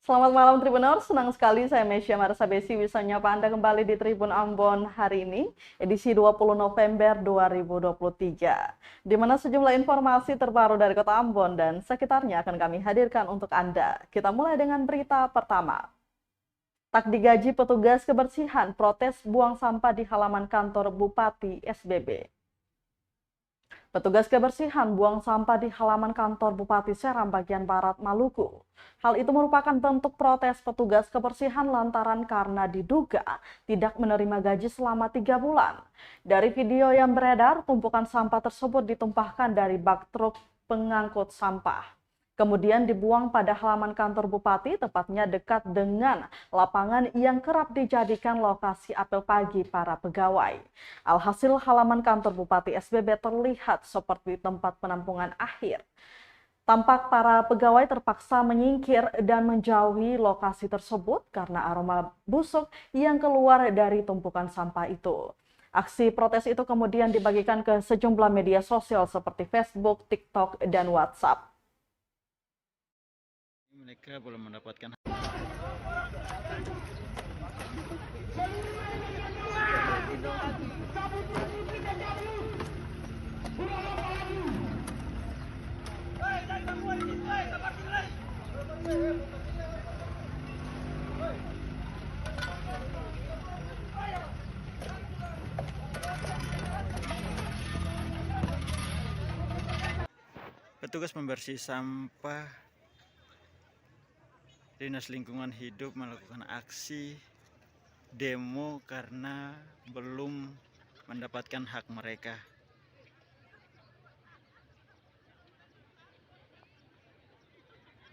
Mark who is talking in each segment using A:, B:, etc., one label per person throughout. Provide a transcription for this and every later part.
A: Selamat malam Tribuners, senang sekali saya Mesya Marsabesi bisa menyapa Anda kembali di Tribun Ambon hari ini, edisi 20 November 2023, di mana sejumlah informasi terbaru dari Kota Ambon dan sekitarnya akan kami hadirkan untuk Anda. Kita mulai dengan berita pertama. Tak digaji petugas kebersihan, protes buang sampah di halaman kantor Bupati SBB. Petugas kebersihan buang sampah di halaman kantor Bupati Seram bagian Barat Maluku. Hal itu merupakan bentuk protes petugas kebersihan lantaran karena diduga tidak menerima gaji selama 3 bulan. Dari video yang beredar, tumpukan sampah tersebut ditumpahkan dari bak truk pengangkut sampah. Kemudian dibuang pada halaman kantor bupati, tepatnya dekat dengan lapangan yang kerap dijadikan lokasi apel pagi para pegawai. Alhasil halaman kantor bupati SBB terlihat seperti tempat penampungan akhir. Tampak para pegawai terpaksa menyingkir dan menjauhi lokasi tersebut karena aroma busuk yang keluar dari tumpukan sampah itu. Aksi protes itu kemudian dibagikan ke sejumlah media sosial seperti Facebook, TikTok, dan WhatsApp.
B: Mereka belum mendapatkan. Petugas pembersih sampah Dinas Lingkungan Hidup melakukan aksi demo karena belum mendapatkan hak mereka.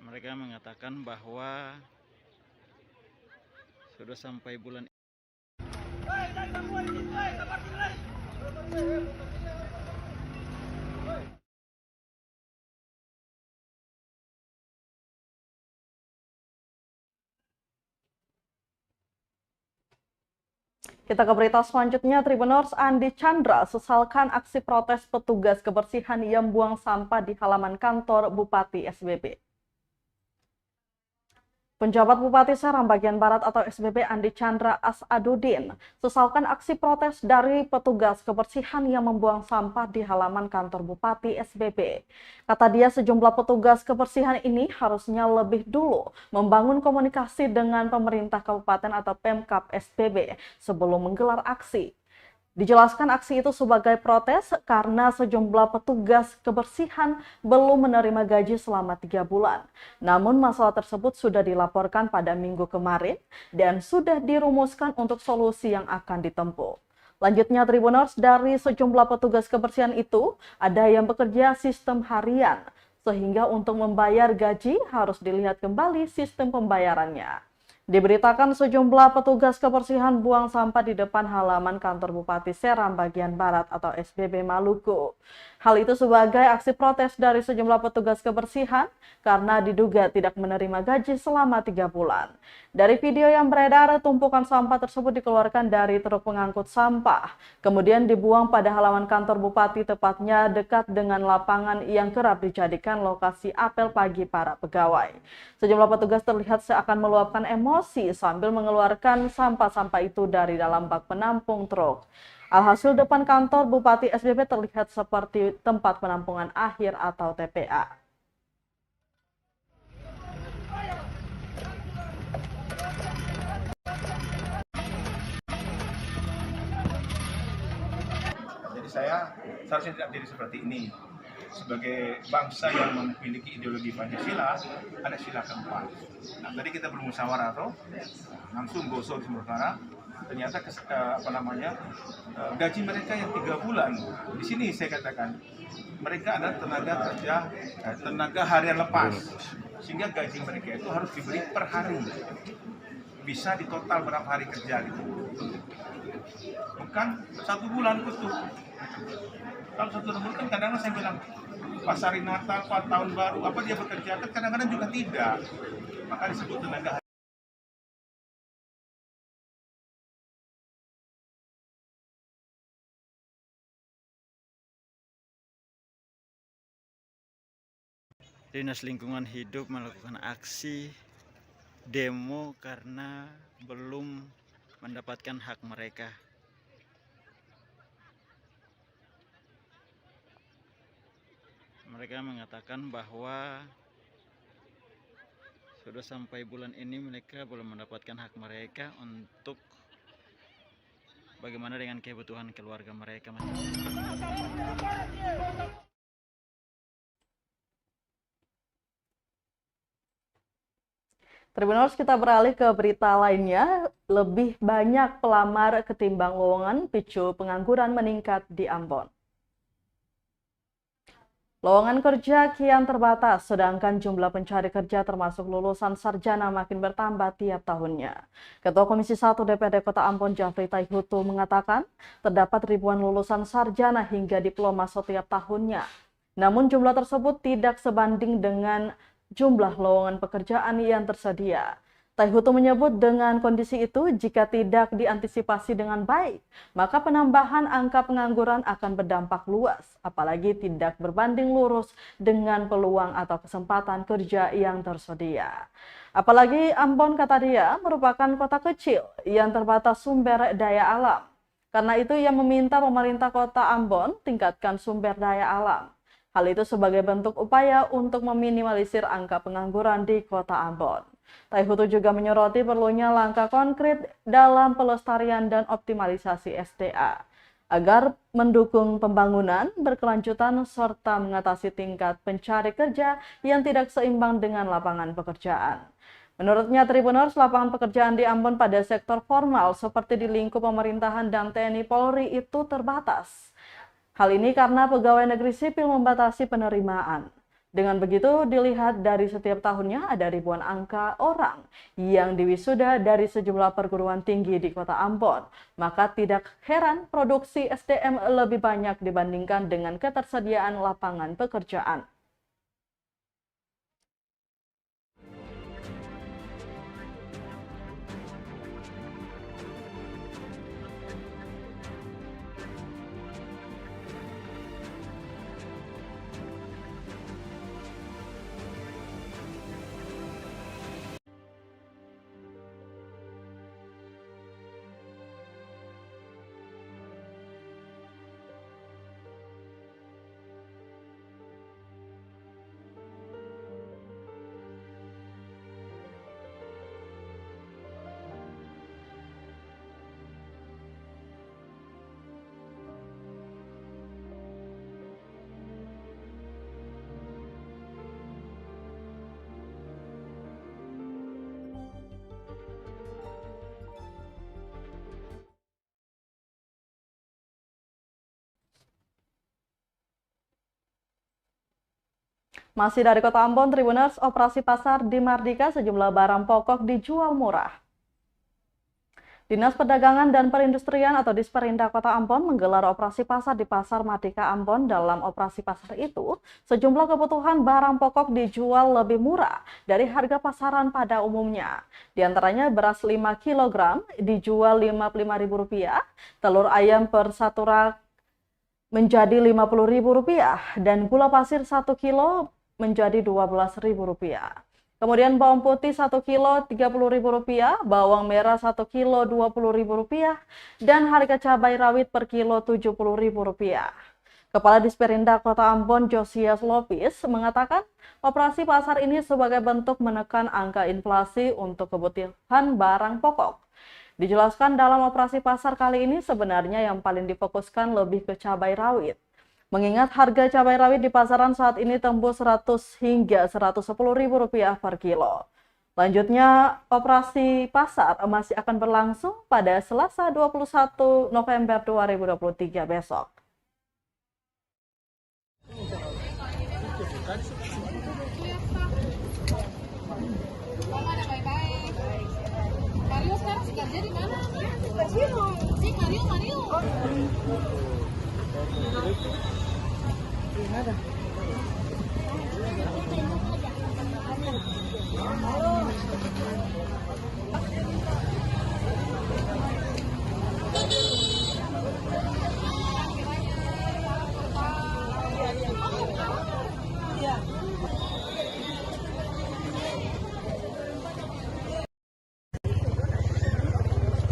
B: Mereka mengatakan bahwa sudah sampai bulan
A: Kita ke berita selanjutnya, Tribuners. Andi Chandra sesalkan aksi protes petugas kebersihan yang buang sampah di halaman kantor Bupati SBB. Penjabat Bupati Seram bagian Barat atau SBB Andi Chandra Asadudin sesalkan aksi protes dari petugas kebersihan yang membuang sampah di halaman kantor Bupati SBB. Kata dia, sejumlah petugas kebersihan ini harusnya lebih dulu membangun komunikasi dengan pemerintah kabupaten atau Pemkab SBB sebelum menggelar aksi. Dijelaskan aksi itu sebagai protes karena sejumlah petugas kebersihan belum menerima gaji selama 3 bulan. Namun masalah tersebut sudah dilaporkan pada minggu kemarin dan sudah dirumuskan untuk solusi yang akan ditempuh. Lanjutnya Tribuners, dari sejumlah petugas kebersihan itu ada yang bekerja sistem harian, sehingga untuk membayar gaji harus dilihat kembali sistem pembayarannya. Diberitakan sejumlah petugas kebersihan buang sampah di depan halaman kantor Bupati Seram bagian Barat atau SBB Maluku. Hal itu sebagai aksi protes dari sejumlah petugas kebersihan karena diduga tidak menerima gaji selama 3 bulan. Dari video yang beredar, tumpukan sampah tersebut dikeluarkan dari truk pengangkut sampah, kemudian dibuang pada halaman kantor Bupati, tepatnya dekat dengan lapangan yang kerap dijadikan lokasi apel pagi para pegawai. Sejumlah petugas terlihat seakan meluapkan emosi sambil mengeluarkan sampah-sampah itu dari dalam bak penampung truk. Alhasil depan kantor Bupati SBB terlihat seperti tempat penampungan akhir atau TPA.
C: Jadi saya seharusnya tidak jadi seperti ini. Sebagai bangsa yang memiliki ideologi Pancasila, ada sila keempat. Nah, tadi kita bermusyawarah atau langsung gosok di Sumatera. Ternyata gaji mereka yang 3 bulan. Di sini saya katakan mereka adalah tenaga kerja, tenaga harian lepas, sehingga gaji mereka itu harus diberi per hari. Bisa di total berapa hari kerja gitu. Bukan 1 bulan utuh. Kalau 1 bulan kan kadang-kadang saya bilang pas hari Natal, pas tahun baru, apa dia bekerja, kan kadang-kadang juga tidak. Maka disebut tenaga.
B: Dinas Lingkungan Hidup melakukan aksi demo karena belum mendapatkan hak mereka. Mereka mengatakan bahwa sudah sampai bulan ini mereka belum mendapatkan hak mereka untuk bagaimana dengan kebutuhan keluarga mereka.
A: Tribuners, kita beralih ke berita lainnya. Lebih banyak pelamar ketimbang lowongan, picu pengangguran meningkat di Ambon. Lowongan kerja kian terbatas, sedangkan jumlah pencari kerja termasuk lulusan sarjana makin bertambah tiap tahunnya. Ketua Komisi 1 DPRD Kota Ambon, Jafri Taihutu, mengatakan terdapat ribuan lulusan sarjana hingga diploma setiap tahunnya. Namun jumlah tersebut tidak sebanding dengan jumlah lowongan pekerjaan yang tersedia. Taihutu menyebut dengan kondisi itu, jika tidak diantisipasi dengan baik, maka penambahan angka pengangguran akan berdampak luas, apalagi tidak berbanding lurus dengan peluang atau kesempatan kerja yang tersedia. Apalagi Ambon, kata dia, merupakan kota kecil yang terbatas sumber daya alam. Karena itu ia meminta pemerintah kota Ambon tingkatkan sumber daya alam. Hal itu sebagai bentuk upaya untuk meminimalisir angka pengangguran di kota Ambon. Taihutu juga menyoroti perlunya langkah konkret dalam pelestarian dan optimalisasi SDA agar mendukung pembangunan berkelanjutan serta mengatasi tingkat pencari kerja yang tidak seimbang dengan lapangan pekerjaan. Menurutnya, Tribuners, lapangan pekerjaan di Ambon pada sektor formal seperti di lingkup pemerintahan dan TNI Polri itu terbatas. Hal ini karena pegawai negeri sipil membatasi penerimaan. Dengan begitu, dilihat dari setiap tahunnya ada ribuan angka orang yang diwisuda dari sejumlah perguruan tinggi di kota Ambon. Maka tidak heran produksi SDM lebih banyak dibandingkan dengan ketersediaan lapangan pekerjaan. Masih dari kota Ambon, Tribuners, operasi pasar di Mardika sejumlah barang pokok dijual murah. Dinas Perdagangan dan Perindustrian atau Disperindak Kota Ambon menggelar operasi pasar di Pasar Mardika Ambon. Dalam operasi pasar itu, sejumlah kebutuhan barang pokok dijual lebih murah dari harga pasaran pada umumnya. Di antaranya beras 5 kg dijual Rp55.000, telur ayam per 1 rak menjadi Rp50.000 dan gula pasir 1 kilo menjadi Rp12.000. Kemudian bawang putih 1 kilo Rp30.000, bawang merah 1 kilo Rp20.000, dan harga cabai rawit per kilo Rp70.000. Kepala Disperindak Kota Ambon, Josias Lopis, mengatakan operasi pasar ini sebagai bentuk menekan angka inflasi untuk kebutuhan barang pokok. Dijelaskan dalam operasi pasar kali ini sebenarnya yang paling difokuskan lebih ke cabai rawit. Mengingat harga cabai rawit di pasaran saat ini tembus 100 hingga Rp110.000 per kilo. Lanjutnya, operasi pasar masih akan berlangsung pada Selasa 21 November 2023 besok.
D: Mario sekarang kerja di mana? Si Mario. Gimana?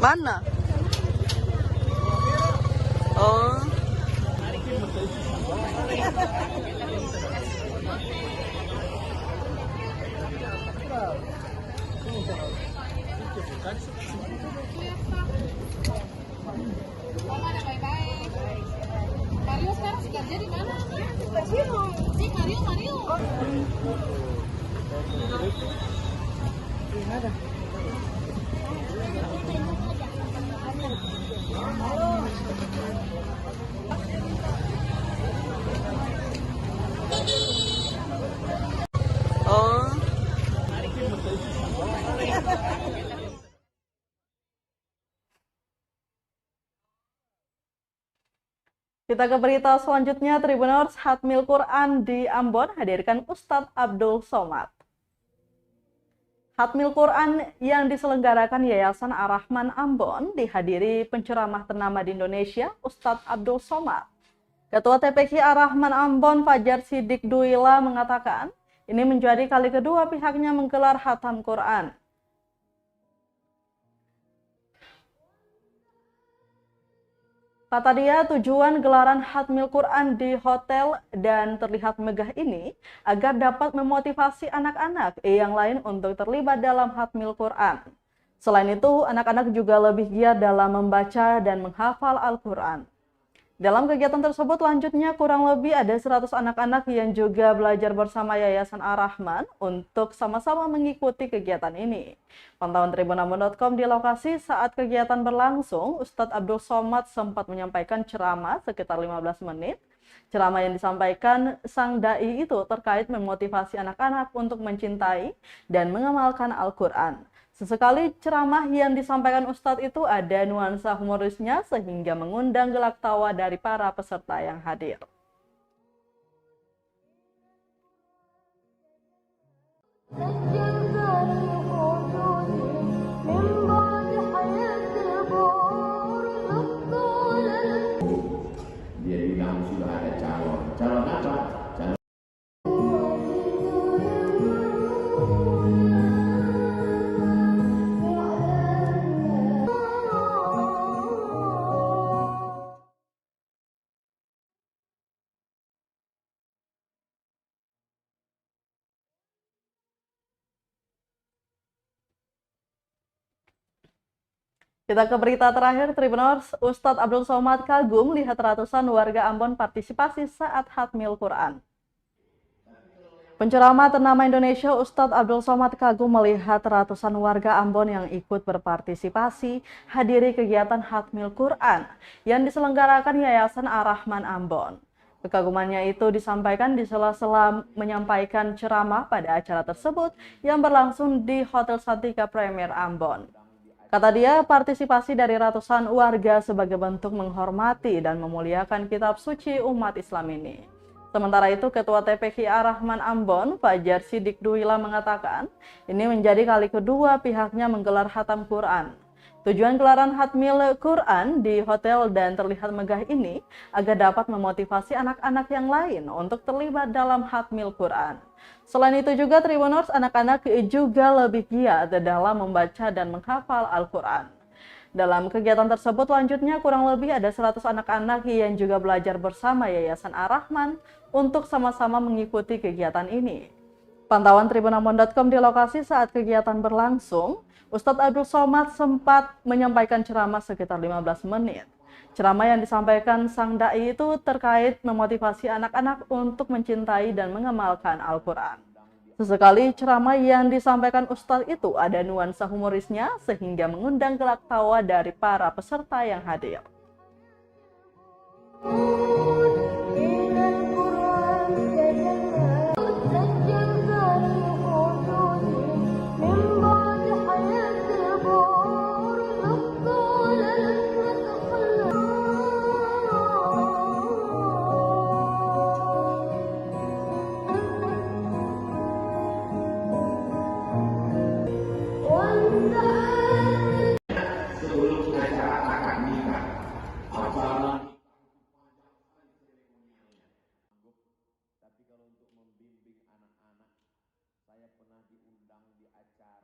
E: Mana? Oh.
D: Mama ada baik-baik. Mario sekarang kerja di mana? Si Mario.
E: Oh.
A: Kita ke berita selanjutnya, Tribuners, Khatmil Quran di Ambon hadirkan Ustadz Abdul Somad. Khatmil Quran yang diselenggarakan Yayasan Ar-Rahman Ambon dihadiri penceramah ternama di Indonesia, Ustadz Abdul Somad. Ketua TPQ Ar-Rahman Ambon, Fajar Sidik Duila, mengatakan ini menjadi kali kedua pihaknya menggelar khatam Quran. Kata dia, tujuan gelaran Khatmil Quran di hotel dan terlihat megah ini agar dapat memotivasi anak-anak yang lain untuk terlibat dalam Khatmil Quran. Selain itu, anak-anak juga lebih giat dalam membaca dan menghafal Al-Quran. Dalam kegiatan tersebut, lanjutnya kurang lebih ada 100 anak-anak yang juga belajar bersama Yayasan Ar-Rahman untuk sama-sama mengikuti kegiatan ini. Pantauan tribunambon.com di lokasi saat kegiatan berlangsung, Ustadz Abdul Somad sempat menyampaikan ceramah sekitar 15 menit. Ceramah yang disampaikan sang dai itu terkait memotivasi anak-anak untuk mencintai dan mengamalkan Al-Quran. Sesekali ceramah yang disampaikan Ustadz itu ada nuansa humorisnya sehingga mengundang gelak tawa dari para peserta yang hadir.
F: Dia bilang sudah ada calon. Calon apa? Calon.
A: Kita ke berita terakhir, Tribuners. Ustadz Abdul Somad kagum lihat ratusan warga Ambon partisipasi saat Khatmil Quran. Penceramah ternama Indonesia Ustadz Abdul Somad kagum melihat ratusan warga Ambon yang ikut berpartisipasi hadiri kegiatan Khatmil Quran yang diselenggarakan Yayasan Ar-Rahman Ambon. Kekagumannya itu disampaikan di sela-sela menyampaikan ceramah pada acara tersebut yang berlangsung di Hotel Santika Premier Ambon. Kata dia, partisipasi dari ratusan warga sebagai bentuk menghormati dan memuliakan kitab suci umat Islam ini. Sementara itu, Ketua TPQ Ar-Rahman Ambon, Fajar Sidik Duila, mengatakan ini menjadi kali kedua pihaknya menggelar khatam Quran. Tujuan gelaran Khatmil Quran di hotel dan terlihat megah ini agar dapat memotivasi anak-anak yang lain untuk terlibat dalam Khatmil Quran. Selain itu juga Tribuners, anak-anak juga lebih giat dalam membaca dan menghafal Al-Quran. Dalam kegiatan tersebut lanjutnya kurang lebih ada 100 anak-anak yang juga belajar bersama Yayasan Ar-Rahman untuk sama-sama mengikuti kegiatan ini. Pantauan tribunambon.com di lokasi saat kegiatan berlangsung, Ustadz Abdul Somad sempat menyampaikan ceramah sekitar 15 menit. Ceramah yang disampaikan sang dai itu terkait memotivasi anak-anak untuk mencintai dan mengamalkan Al-Quran. Sesekali ceramah yang disampaikan Ustadz itu ada nuansa humorisnya sehingga mengundang gelak tawa dari para peserta yang hadir.
F: Sebelum acara akad nikah, acara. Tapi kalau untuk membimbing anak-anak, saya pernah diundang di acara